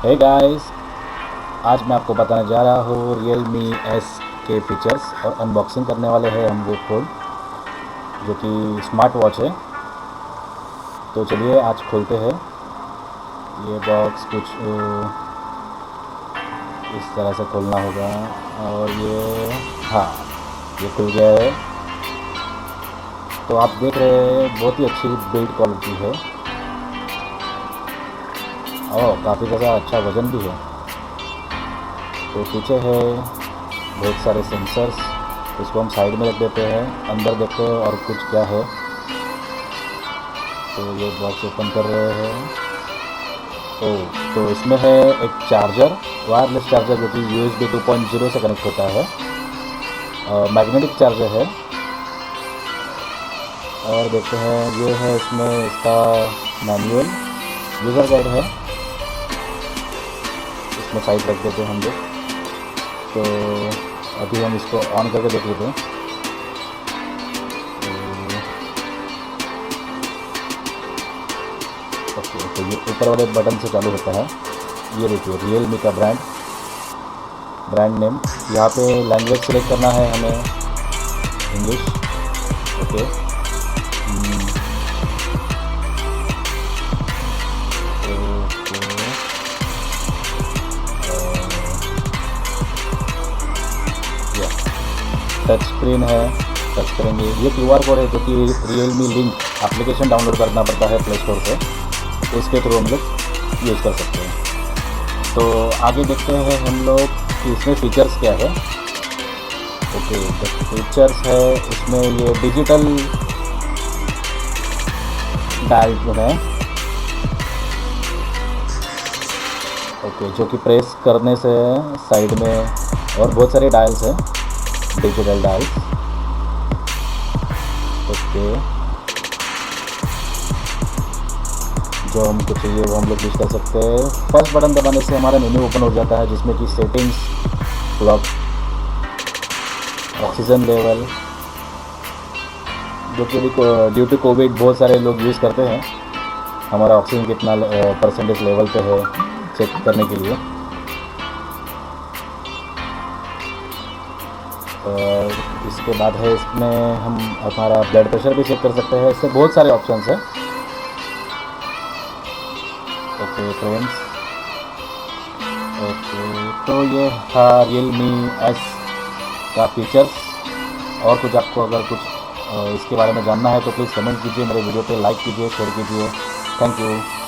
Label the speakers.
Speaker 1: Hey guys, आज मैं आपको बताने जा रहा हूँ RealMe S के फीचर्स और अनबॉक्सिंग करने वाले हैं हम वो फोन जो कि स्मार्ट वॉच है। तो चलिए आज खोलते हैं। ये बॉक्स कुछ इस तरह से खोलना होगा और हाँ, ये खुल गया है। तो आप देख रहे हैं बहुत ही अच्छी बिल्ड क्वालिटी है और काफ़ी ज़्यादा अच्छा वज़न भी है। तो पीछे है बहुत सारे सेंसर्स, इसको हम साइड में रख देते हैं। अंदर देखते हैं और कुछ क्या है। तो ये बॉक्स ओपन कर रहे हैं। तो इसमें है एक चार्जर, वायरलेस चार्जर जो कि USB 2.0 से कनेक्ट होता है और मैग्नेटिक चार्जर है। और देखते हैं ये है इसमें इसका मैनुअल, यूज़र गाइड है, इसमें साइड रख देते हैं हम लोग। तो अभी हम इसको ऑन करके देख लेते हैं। ओके, तो ये ऊपर वाले बटन से चालू होता है। ये देखिए RealMe का ब्रांड नेम। यहाँ पे लैंग्वेज सेलेक्ट करना है हमें, इंग्लिश। ओके, टच स्क्रीन है, टच करेंगे। ये QR कोड है जो कि RealMe लिंक एप्लीकेशन डाउनलोड करना पड़ता है प्ले स्टोर से, तो इसके थ्रू हम लोग यूज़ कर सकते हैं। तो आगे देखते हैं हम लोग कि इसमें फ़ीचर्स क्या है। ओके, तो फीचर्स है इसमें ये डिजिटल डायल जो है, ओके, जो कि प्रेस करने से साइड में और बहुत सारे डायल्स हैं, डिजिटल डायल्स। ओके, जो हमको चाहिए वो हम लोग यूज़ कर सकते हैं। फर्स्ट बटन दबाने से हमारा मेन्यू ओपन हो जाता है जिसमें कि सेटिंग्स, क्लॉक, ऑक्सीजन लेवल, जो कि ड्यू टू कोविड बहुत सारे लोग यूज़ करते हैं, हमारा ऑक्सीजन कितना परसेंटेज लेवल पे है चेक करने के लिए। और इसके बाद है इसमें हम हमारा ब्लड प्रेशर भी चेक कर सकते हैं। इससे बहुत सारे ऑप्शंस हैं। ओके फ्रेंड्स, ओके, तो ये था RealMe S का फीचर्स। और कुछ आपको अगर कुछ इसके बारे में जानना है तो प्लीज़ कमेंट कीजिए, मेरे वीडियो पे लाइक कीजिए, शेयर कीजिए। Thank you.